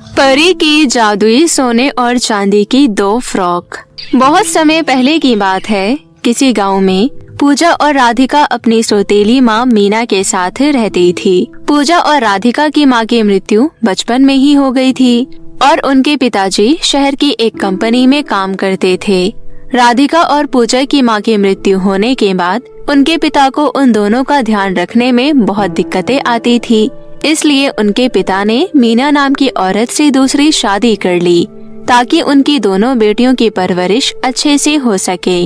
परी की जादुई सोने और चांदी की 2 फ्रॉक। बहुत समय पहले की बात है। किसी गांव में पूजा और राधिका अपनी सौतेली माँ मीना के साथ रहती थी। पूजा और राधिका की माँ की मृत्यु बचपन में ही हो गई थी और उनके पिताजी शहर की एक कंपनी में काम करते थे। राधिका और पूजा की माँ की मृत्यु होने के बाद उनके पिता को उन दोनों का ध्यान रखने में बहुत दिक्कतें आती थी। इसलिए उनके पिता ने मीना नाम की औरत से दूसरी शादी कर ली ताकि उनकी दोनों बेटियों की परवरिश अच्छे से हो सके।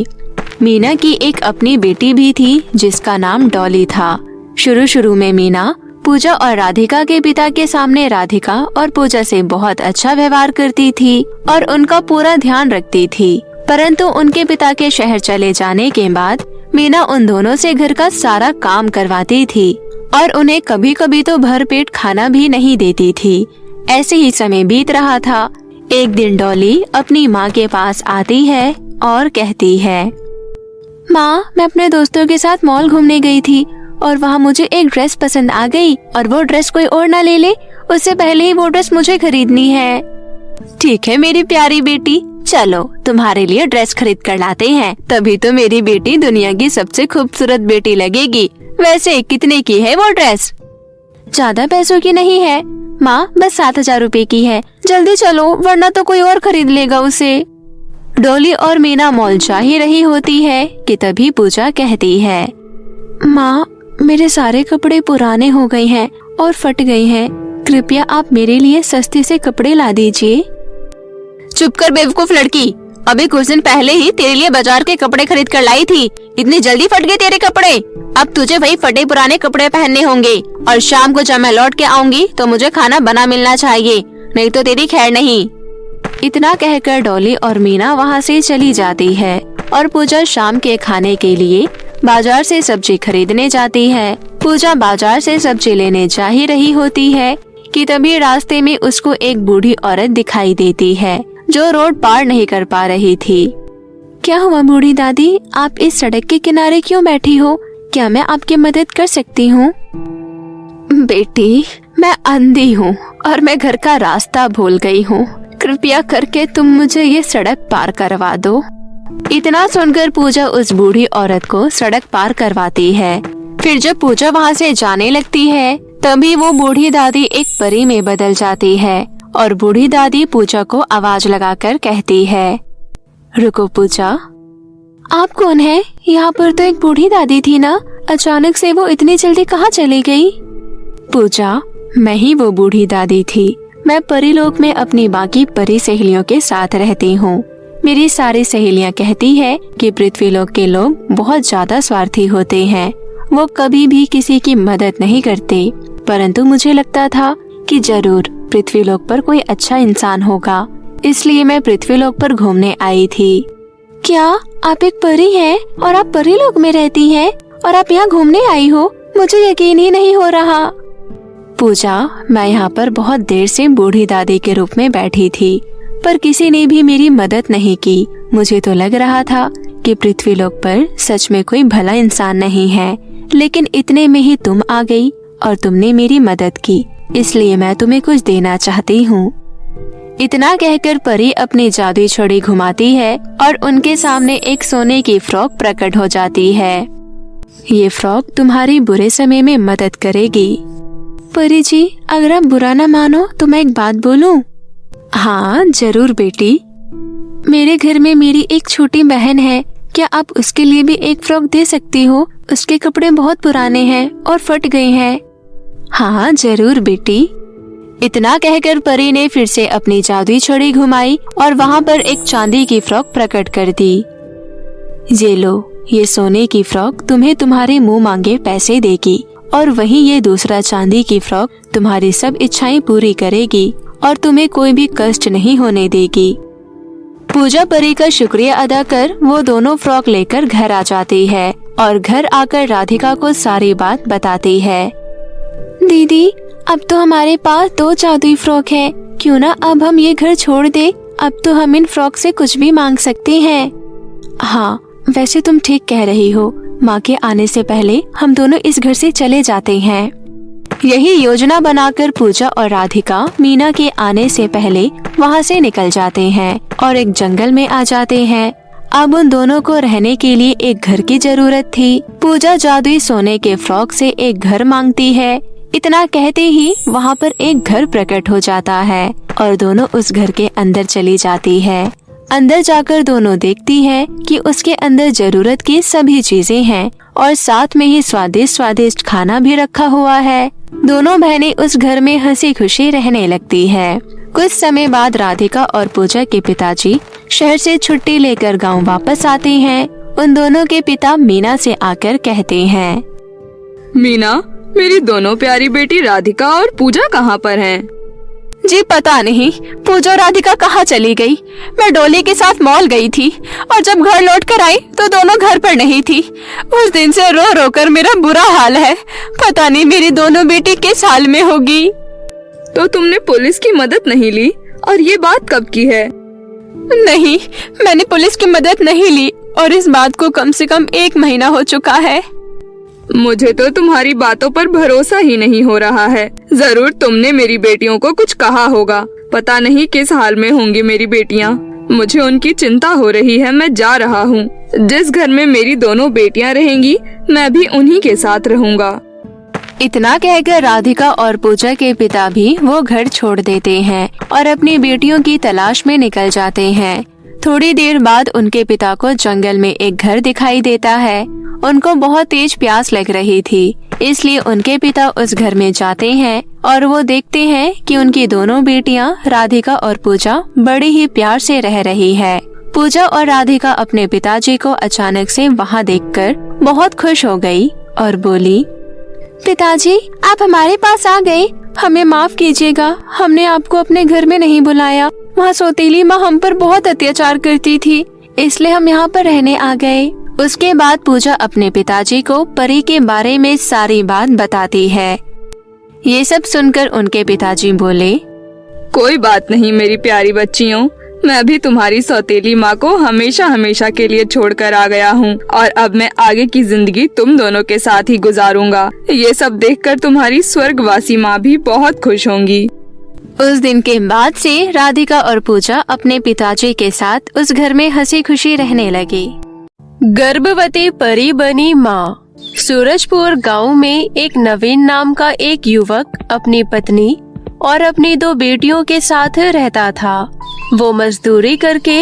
मीना की एक अपनी बेटी भी थी जिसका नाम डॉली था। शुरू में मीना पूजा और राधिका के पिता के सामने राधिका और पूजा से बहुत अच्छा व्यवहार करती थी और उनका पूरा ध्यान रखती थी। परंतु उनके पिता के शहर चले जाने के बाद मीना उन दोनों से घर का सारा काम करवाती थी और उन्हें कभी कभी तो भरपेट खाना भी नहीं देती थी। ऐसे ही समय बीत रहा था। एक दिन डॉली अपनी माँ के पास आती है और कहती है, माँ, मैं अपने दोस्तों के साथ मॉल घूमने गई थी और वहाँ मुझे एक ड्रेस पसंद आ गई और वो ड्रेस कोई और ना ले ले, उससे पहले ही वो ड्रेस मुझे खरीदनी है। ठीक है मेरी प्यारी बेटी, चलो तुम्हारे लिए ड्रेस खरीद कर लाते हैं, तभी तो मेरी बेटी दुनिया की सबसे खूबसूरत बेटी लगेगी। वैसे कितने की है वो ड्रेस? ज्यादा पैसों की नहीं है माँ, बस 7,000 रुपए की है। जल्दी चलो वरना तो कोई और खरीद लेगा उसे। डॉली और मीना मॉल जा ही रही होती है कि तभी पूजा कहती है, माँ, मेरे सारे कपड़े पुराने हो गए हैं और फट गए हैं। कृपया आप मेरे लिए सस्ते से कपड़े ला दीजिए। चुप कर बेवकूफ लड़की, अभी कुछ दिन पहले ही तेरे लिए बाजार के कपड़े खरीद कर लाई थी। इतनी जल्दी फट गए तेरे कपड़े? अब तुझे वही फटे पुराने कपड़े पहनने होंगे और शाम को जब मैं लौट के आऊंगी तो मुझे खाना बना मिलना चाहिए, नहीं तो तेरी खैर नहीं। इतना कहकर डॉली और मीना वहाँ से चली जाती है और पूजा शाम के खाने के लिए बाजार से सब्जी खरीदने जाती है। पूजा बाजार से सब्जी लेने जा ही रही होती है कि तभी रास्ते में उसको एक बूढ़ी औरत दिखाई देती है जो रोड पार नहीं कर पा रही थी। क्या हुआ बूढ़ी दादी, आप इस सड़क के किनारे क्यों बैठी हो? क्या मैं आपकी मदद कर सकती हूँ? बेटी, मैं अंधी हूँ और मैं घर का रास्ता भूल गई हूँ। कृपया करके तुम मुझे ये सड़क पार करवा दो। इतना सुनकर पूजा उस बूढ़ी औरत को सड़क पार करवाती है। फिर जब पूजा वहाँ से जाने लगती है तभी वो बूढ़ी दादी एक परी में बदल जाती है और बूढ़ी दादी पूजा को आवाज लगाकर कहती है, रुको पूजा, आप कौन है? यहाँ पर तो एक बूढ़ी दादी थी ना, अचानक से वो इतनी जल्दी कहाँ चली गई? पूजा, मैं ही वो बूढ़ी दादी थी। मैं परीलोक में अपनी बाकी परी सहेलियों के साथ रहती हूँ। मेरी सारी सहेलियाँ कहती है कि पृथ्वीलोक के लोग बहुत ज्यादा स्वार्थी होते हैं, वो कभी भी किसी की मदद नहीं करते। परंतु मुझे लगता था कि जरूर पृथ्वीलोक पर कोई अच्छा इंसान होगा, इसलिए मैं पृथ्वीलोक पर घूमने आई थी। क्या आप एक परी हैं और आप परीलोक में रहती हैं और आप यहाँ घूमने आई हो? मुझे यकीन ही नहीं हो रहा। पूजा, मैं यहाँ पर बहुत देर से बूढ़ी दादी के रूप में बैठी थी पर किसी ने भी मेरी मदद नहीं की। मुझे तो लग रहा था कि पृथ्वीलोक पर सच में कोई भला इंसान नहीं है, लेकिन इतने में ही तुम आ गई और तुमने मेरी मदद की, इसलिए मैं तुम्हें कुछ देना चाहती हूँ। इतना कहकर परी अपनी जादुई छड़ी घुमाती है और उनके सामने एक सोने की फ्रॉक प्रकट हो जाती है। ये फ्रॉक तुम्हारी बुरे समय में मदद करेगी। परी जी, अगर आप बुरा न मानो तो मैं एक बात बोलूं? हाँ जरूर बेटी। मेरे घर में मेरी एक छोटी बहन है, क्या आप उसके लिए भी एक फ्रॉक दे सकती हो? उसके कपड़े बहुत पुराने हैं और फट गए हैं। हाँ जरूर बेटी। इतना कहकर परी ने फिर से अपनी जादुई छड़ी घुमाई और वहाँ पर एक चांदी की फ्रॉक प्रकट कर दी। ये लो, ये सोने की फ्रॉक तुम्हें तुम्हारे मुंह मांगे पैसे देगी और वहीं ये दूसरा चांदी की फ्रॉक तुम्हारी सब इच्छाएं पूरी करेगी और तुम्हें कोई भी कष्ट नहीं होने देगी। पूजा परी का शुक्रिया अदा कर वो दोनों फ्रॉक लेकर घर आ जाती है और घर आकर राधिका को सारी बात बताती है। दीदी, अब तो हमारे पास 2 जादुई फ्रॉक है, क्यों ना अब हम ये घर छोड़ दे? अब तो हम इन फ्रॉक से कुछ भी मांग सकते हैं। हाँ, वैसे तुम ठीक कह रही हो। माँ के आने से पहले हम दोनों इस घर से चले जाते हैं। यही योजना बनाकर पूजा और राधिका मीना के आने से पहले वहाँ से निकल जाते हैं और एक जंगल में आ जाते हैं। अब उन दोनों को रहने के लिए एक घर की जरूरत थी। पूजा जादुई सोने के फ्रॉक से एक घर मांगती है। इतना कहते ही वहाँ पर एक घर प्रकट हो जाता है और दोनों उस घर के अंदर चली जाती है। अंदर जाकर दोनों देखती है कि उसके अंदर जरूरत की सभी चीजें हैं और साथ में ही स्वादिष्ट स्वादिष्ट खाना भी रखा हुआ है। दोनों बहनें उस घर में हंसी खुशी रहने लगती है। कुछ समय बाद राधिका और पूजा के पिताजी शहर से छुट्टी लेकर गांव वापस आते हैं। उन दोनों के पिता मीना से आकर कहते हैं, मीना, मेरी दोनों प्यारी बेटी राधिका और पूजा कहाँ पर हैं? जी पता नहीं, पूजा और राधिका कहाँ चली गई। मैं डोली के साथ मॉल गई थी और जब घर लौट कर आई तो दोनों घर पर नहीं थी। उस दिन से रो रो कर मेरा बुरा हाल है। पता नहीं मेरी दोनों बेटी किस हाल में होगी। तो तुमने पुलिस की मदद नहीं ली? और ये बात कब की है? नहीं, मैंने पुलिस की मदद नहीं ली और इस बात को कम से कम 1 महीना हो चुका है। मुझे तो तुम्हारी बातों पर भरोसा ही नहीं हो रहा है। जरूर तुमने मेरी बेटियों को कुछ कहा होगा। पता नहीं किस हाल में होंगी मेरी बेटियां। मुझे उनकी चिंता हो रही है। मैं जा रहा हूँ। जिस घर में मेरी दोनों बेटियां रहेंगी, मैं भी उन्हीं के साथ रहूँगा। इतना कहकर राधिका और पूजा के पिता भी वो घर छोड़ देते हैं और अपनी बेटियों की तलाश में निकल जाते हैं। थोड़ी देर बाद उनके पिता को जंगल में एक घर दिखाई देता है। उनको बहुत तेज प्यास लग रही थी, इसलिए उनके पिता उस घर में जाते हैं और वो देखते हैं कि उनकी दोनों बेटियां राधिका और पूजा बड़े ही प्यार से रह रही है। पूजा और राधिका अपने पिताजी को अचानक से वहाँ देखकर बहुत खुश हो गई और बोली, पिताजी, आप हमारे पास आ गए। हमें माफ कीजिएगा, हमने आपको अपने घर में नहीं बुलाया। वहाँ सौतेली माँ हम पर बहुत अत्याचार करती थी, इसलिए हम यहाँ पर रहने आ गए। उसके बाद पूजा अपने पिताजी को परी के बारे में सारी बात बताती है। ये सब सुनकर उनके पिताजी बोले, कोई बात नहीं मेरी प्यारी बच्चियों, मैं भी तुम्हारी सौतेली माँ को हमेशा हमेशा के लिए छोड़कर आ गया हूँ और अब मैं आगे की जिंदगी तुम दोनों के साथ ही गुजारूंगा। ये सब देखकर तुम्हारी स्वर्गवासी माँ भी बहुत खुश होंगी। उस दिन के बाद से राधिका और पूजा अपने पिताजी के साथ उस घर में हंसी खुशी रहने लगी। गर्भवती परी बनी माँ। सूरजपुर गांव में एक नवीन नाम का एक युवक अपनी पत्नी और अपनी 2 बेटियों के साथ रहता था। वो मजदूरी करके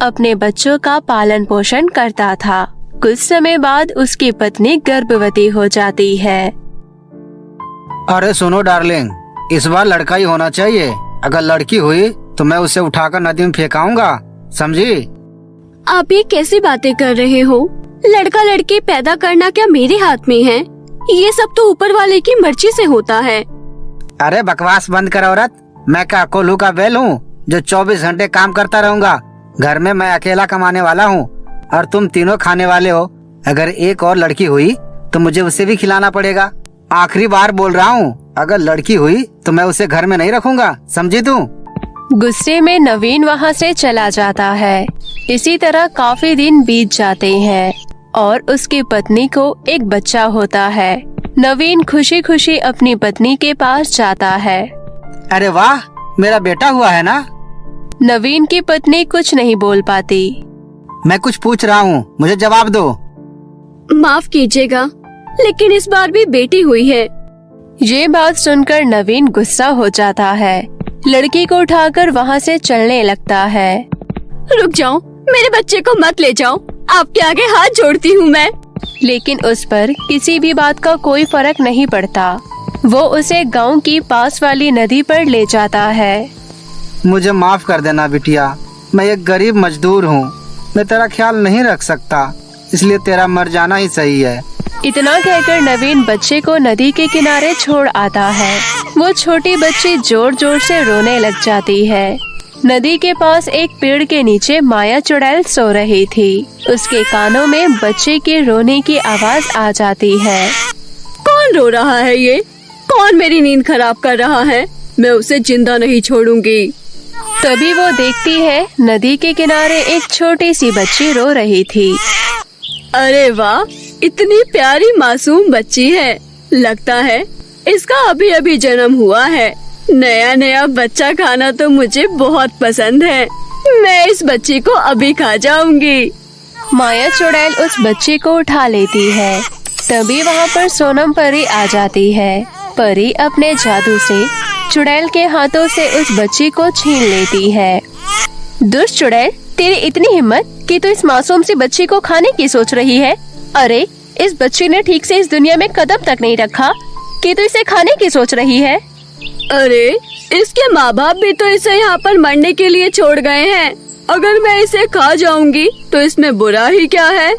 अपने बच्चों का पालन पोषण करता था। कुछ समय बाद उसकी पत्नी गर्भवती हो जाती है। अरे सुनो डार्लिंग, इस बार लड़का ही होना चाहिए। अगर लड़की हुई तो मैं उसे उठाकर नदी में फेंकाऊंगा, समझी? आप ये कैसी बातें कर रहे हो? लड़का लड़की पैदा करना क्या मेरे हाथ में है? ये सब तो ऊपर वाले की मर्जी से होता है। अरे बकवास बंद कर औरत। मैं क्या कोल्हू का बैल हूँ जो 24 घंटे काम करता रहूंगा? घर में मैं अकेला कमाने वाला हूँ और तुम तीनों खाने वाले हो। अगर एक और लड़की हुई तो मुझे उसे भी खिलाना पड़ेगा। आखिरी बार बोल रहा हूँ, अगर लड़की हुई तो मैं उसे घर में नहीं रखूंगा, समझी तू? गुस्से में नवीन वहाँ से चला जाता है। इसी तरह काफी दिन बीत जाते हैं और उसकी पत्नी को एक बच्चा होता है। नवीन खुशी खुशी अपनी पत्नी के पास जाता है। अरे वाह, मेरा बेटा हुआ है ना? नवीन की पत्नी कुछ नहीं बोल पाती। मैं कुछ पूछ रहा हूँ, मुझे जवाब दो। माफ कीजिएगा, लेकिन इस बार भी बेटी हुई है। ये बात सुनकर नवीन गुस्सा हो जाता है। लड़की को उठाकर वहाँ से चलने लगता है। रुक जाओ, मेरे बच्चे को मत ले जाओ, आपके आगे हाथ जोड़ती हूँ मैं। लेकिन उस पर किसी भी बात का कोई फर्क नहीं पड़ता। वो उसे गांव की पास वाली नदी पर ले जाता है। मुझे माफ कर देना बिटिया, मैं एक गरीब मजदूर हूँ। मैं तेरा ख्याल नहीं रख सकता, इसलिए तेरा मर जाना ही सही है। इतना कहकर नवीन बच्चे को नदी के किनारे छोड़ आता है। वो छोटी बच्ची जोर जोर से रोने लग जाती है। नदी के पास एक पेड़ के नीचे माया चुड़ैल सो रही थी। उसके कानों में बच्चे के रोने की आवाज आ जाती है। कौन रो रहा है ये? कौन मेरी नींद खराब कर रहा है? मैं उसे जिंदा नहीं छोड़ूंगी। तभी वो देखती है नदी के किनारे एक छोटी सी बच्ची रो रही थी। अरे वाह, इतनी प्यारी मासूम बच्ची है। लगता है इसका अभी अभी जन्म हुआ है। नया नया बच्चा खाना तो मुझे बहुत पसंद है। मैं इस बच्चे को अभी खा जाऊंगी। माया चुड़ैल उस बच्चे को उठा लेती है। तभी वहाँ पर सोनम परी आ जाती है। परी अपने जादू से चुड़ैल के हाथों से उस बच्ची को छीन लेती है। दुष्ट चुड़ैल, तेरी इतनी हिम्मत कि तू इस मासूम सी बच्ची को खाने की सोच रही है। अरे, इस बच्ची ने ठीक से इस दुनिया में कदम तक नहीं रखा कि तू इसे खाने की सोच रही है। अरे, इसके माँ बाप भी तो इसे यहाँ पर मरने के लिए छोड़ गए हैं। अगर मैं इसे खा जाऊंगी तो इसमें बुरा ही क्या है।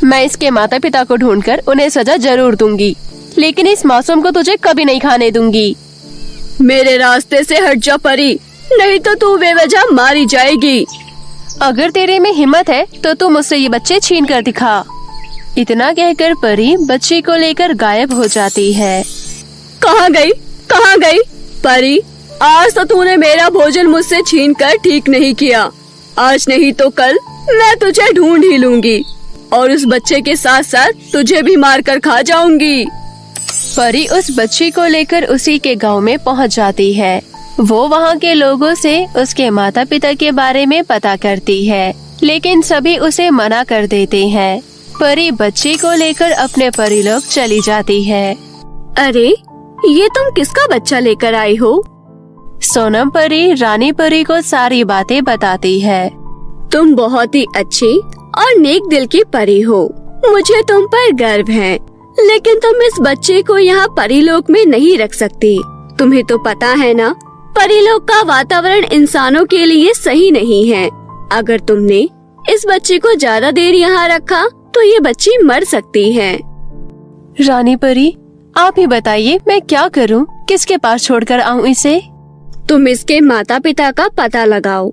मैं इसके माता पिता को ढूंढकर उन्हें सजा जरूर दूंगी, लेकिन इस मासूम को तुझे कभी नहीं खाने दूंगी। मेरे रास्ते से हट जा परी, नहीं तो तू बेवजह मारी जाएगी। अगर तेरे में हिम्मत है तो तू मुझसे ये बच्चे छीन कर दिखा। इतना कहकर परी बच्ची को लेकर गायब हो जाती है। कहाँ गई परी? आज तो तूने मेरा भोजन मुझसे छीन कर ठीक नहीं किया। आज नहीं तो कल मैं तुझे ढूंढ ही लूंगी और उस बच्चे के साथ साथ तुझे भी मार कर खा जाऊंगी। परी उस बच्ची को लेकर उसी के गांव में पहुंच जाती है। वो वहां के लोगों से उसके माता पिता के बारे में पता करती है, लेकिन सभी उसे मना कर देते हैं। परी बच्ची को लेकर अपने परिलोक चली जाती है। अरे, ये तुम किसका बच्चा लेकर आई हो? सोनम परी रानी परी को सारी बातें बताती है। तुम बहुत ही अच्छी और नेक दिल की परी हो। मुझे तुम पर गर्व है, लेकिन तुम इस बच्चे को यहाँ परीलोक में नहीं रख सकती। तुम्हें तो पता है ना, परीलोक का वातावरण इंसानों के लिए सही नहीं है। अगर तुमने इस बच्चे को ज्यादा देर यहाँ रखा तो ये बच्ची मर सकती है। रानी परी, आप ही बताइए मैं क्या करूं? किसके पास छोड़कर आऊं इसे? तुम इसके माता पिता का पता लगाओ।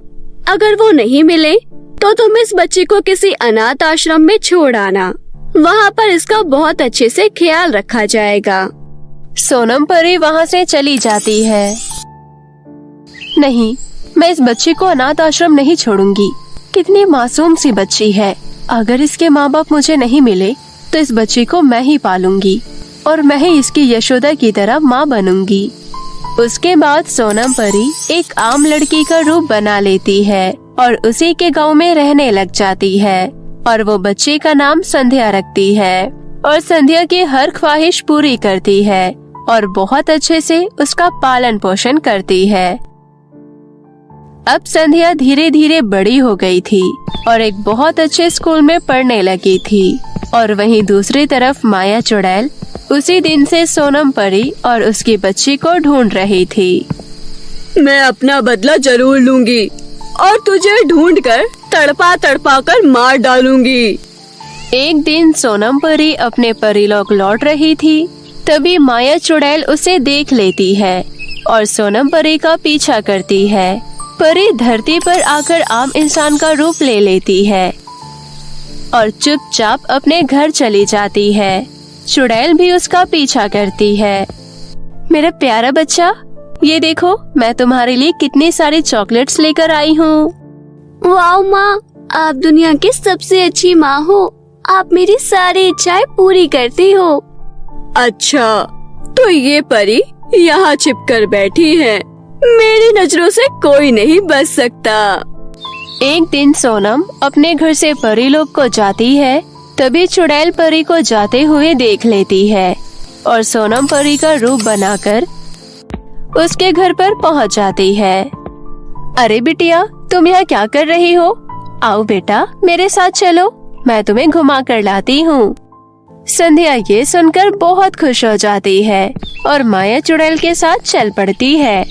अगर वो नहीं मिले तो तुम इस बच्ची को किसी अनाथ आश्रम में छोड़ आना। वहाँ पर इसका बहुत अच्छे से ख्याल रखा जाएगा। सोनम परी वहाँ से चली जाती है। नहीं, मैं इस बच्ची को अनाथ आश्रम नहीं छोड़ूंगी। कितनी मासूम सी बच्ची है। अगर इसके माँ बाप मुझे नहीं मिले तो इस बच्ची को मैं ही पालूंगी और मैं ही इसकी यशोदा की तरह माँ बनूंगी। उसके बाद सोनम परी एक आम लड़की का रूप बना लेती है और उसी के गांव में रहने लग जाती है और वो बच्चे का नाम संध्या रखती है और संध्या की हर ख्वाहिश पूरी करती है और बहुत अच्छे से उसका पालन पोषण करती है। अब संध्या धीरे धीरे बड़ी हो गई थी और एक बहुत अच्छे स्कूल में पढ़ने लगी थी और वहीं दूसरी तरफ माया चुड़ैल उसी दिन से सोनम परी और उसकी बच्ची को ढूंढ रही थी। मैं अपना बदला जरूर लूंगी और तुझे ढूंढकर तड़पा तड़पा कर मार डालूंगी। एक दिन सोनम परी अपने परीलोक लौट रही थी, तभी माया चुड़ैल उसे देख लेती है और सोनम परी का पीछा करती है। परी धरती पर आकर आम इंसान का रूप ले लेती है और चुपचाप अपने घर चली जाती है। चुड़ैल भी उसका पीछा करती है। मेरा प्यारा बच्चा, ये देखो मैं तुम्हारे लिए कितनी सारी चॉकलेट्स लेकर आई हूँ। वाह माँ, आप दुनिया की सबसे अच्छी माँ हो। आप मेरी सारी इच्छाएं पूरी करती हो। अच्छा, तो ये परी यहाँ छिपकर बैठी है। मेरी नजरों से कोई नहीं बच सकता। एक दिन सोनम अपने घर से परीलोक को जाती है, तभी चुड़ैल परी को जाते हुए देख लेती है और सोनम परी का रूप बनाकर उसके घर पर पहुंच जाती है। अरे बिटिया, तुम यहाँ क्या कर रही हो? आओ बेटा, मेरे साथ चलो, मैं तुम्हें घुमा कर लाती हूँ। संध्या ये सुनकर बहुत खुश हो जाती है और माया चुड़ैल के साथ चल पड़ती है।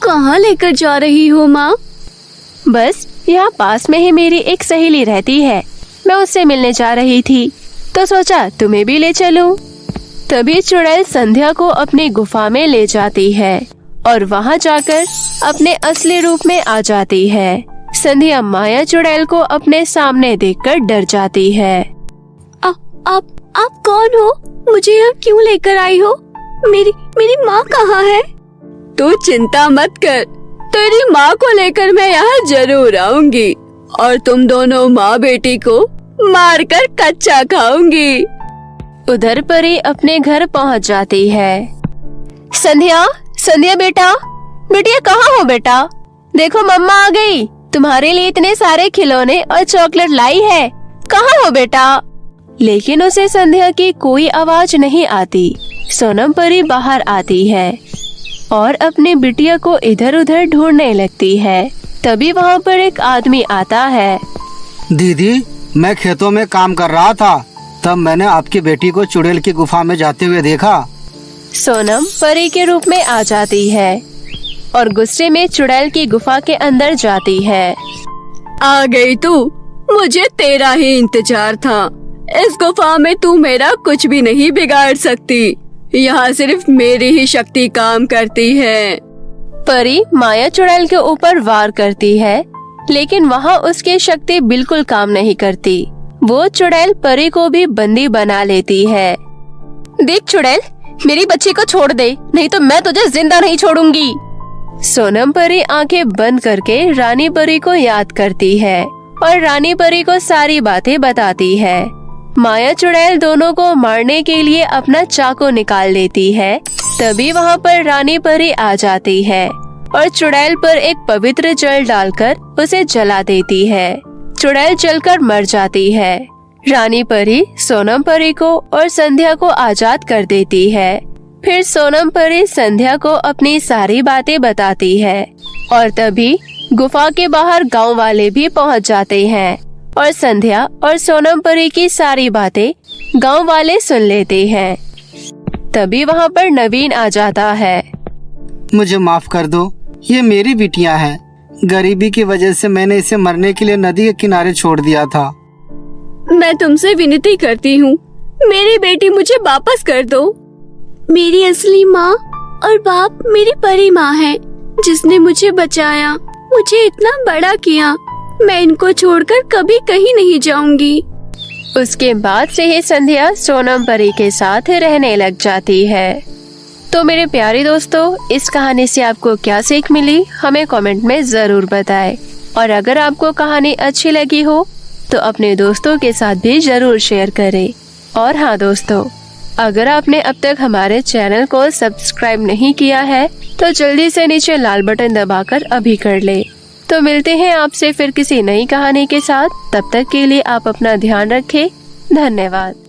कहाँ लेकर जा रही हो माँ? बस यहाँ पास में ही मेरी एक सहेली रहती है, मैं उससे मिलने जा रही थी तो सोचा तुम्हें भी ले चलूं। तभी चुड़ैल संध्या को अपनी गुफा में ले जाती है और वहाँ जाकर अपने असली रूप में आ जाती है। संध्या माया चुड़ैल को अपने सामने देखकर डर जाती है। आप कौन हो? मुझे यहाँ क्यों लेकर आई हो? मेरी माँ कहाँ है? तू चिंता मत कर, तेरी माँ को लेकर मैं यहाँ जरूर आऊंगी और तुम दोनों माँ बेटी को मारकर कच्चा खाऊंगी। उधर परी अपने घर पहुँच जाती है। संध्या, संध्या बेटा, बिटिया कहाँ हो बेटा? देखो मम्मा आ गई, तुम्हारे लिए इतने सारे खिलौने और चॉकलेट लाई है। कहाँ हो बेटा? लेकिन उसे संध्या की कोई आवाज नहीं आती। सोनम परी बाहर आती है और अपनी बिटिया को इधर उधर ढूंढने लगती है। तभी वहाँ पर एक आदमी आता है। दीदी, मैं खेतों में काम कर रहा था, तब मैंने आपकी बेटी को चुड़ैल की गुफा में जाते हुए देखा। सोनम परी के रूप में आ जाती है और गुस्से में चुड़ैल की गुफा के अंदर जाती है। आ गई तू, मुझे तेरा ही इंतजार था। इस गुफा में तू मेरा कुछ भी नहीं बिगाड़ सकती। यहाँ सिर्फ मेरी ही शक्ति काम करती है। परी माया चुड़ैल के ऊपर वार करती है, लेकिन वहाँ उसकी शक्ति बिल्कुल काम नहीं करती। वो चुड़ैल परी को भी बंदी बना लेती है। देख चुड़ैल, मेरी बच्ची को छोड़ दे, नहीं तो मैं तुझे जिंदा नहीं छोड़ूंगी। सोनम परी आंखें बंद करके रानी परी को याद करती है और रानी परी को सारी बातें बताती है। माया चुड़ैल दोनों को मारने के लिए अपना चाकू निकाल लेती है। तभी वहाँ पर रानी परी आ जाती है और चुड़ैल पर एक पवित्र जल डालकर उसे जला देती है। चुड़ैल जलकर मर जाती है। रानी परी सोनम परी को और संध्या को आजाद कर देती है। फिर सोनम परी संध्या को अपनी सारी बातें बताती है और तभी गुफा के बाहर गांव वाले भी पहुंच जाते हैं और संध्या और सोनम परी की सारी बातें गांव वाले सुन लेते हैं। तभी वहाँ पर नवीन आ जाता है। मुझे माफ कर दो, ये मेरी बिटिया है। गरीबी की वजह से मैंने इसे मरने के लिए नदी के किनारे छोड़ दिया था। मैं तुमसे विनती करती हूँ, मेरी बेटी मुझे वापस कर दो। मेरी असली माँ और बाप मेरी परी माँ है, जिसने मुझे बचाया, मुझे इतना बड़ा किया। मैं इनको छोड़कर कभी कहीं नहीं जाऊंगी। उसके बाद से ही संध्या सोनम परी के साथ रहने लग जाती है। तो मेरे प्यारे दोस्तों, इस कहानी से आपको क्या सीख मिली हमें कमेंट में जरूर बताएं। और अगर आपको कहानी अच्छी लगी हो तो अपने दोस्तों के साथ भी जरूर शेयर करें। और हाँ दोस्तों, अगर आपने अब तक हमारे चैनल को सब्सक्राइब नहीं किया है तो जल्दी से नीचे लाल बटन दबाकर अभी कर ले। तो मिलते हैं आपसे फिर किसी नई कहानी के साथ। तब तक के लिए आप अपना ध्यान रखें। धन्यवाद।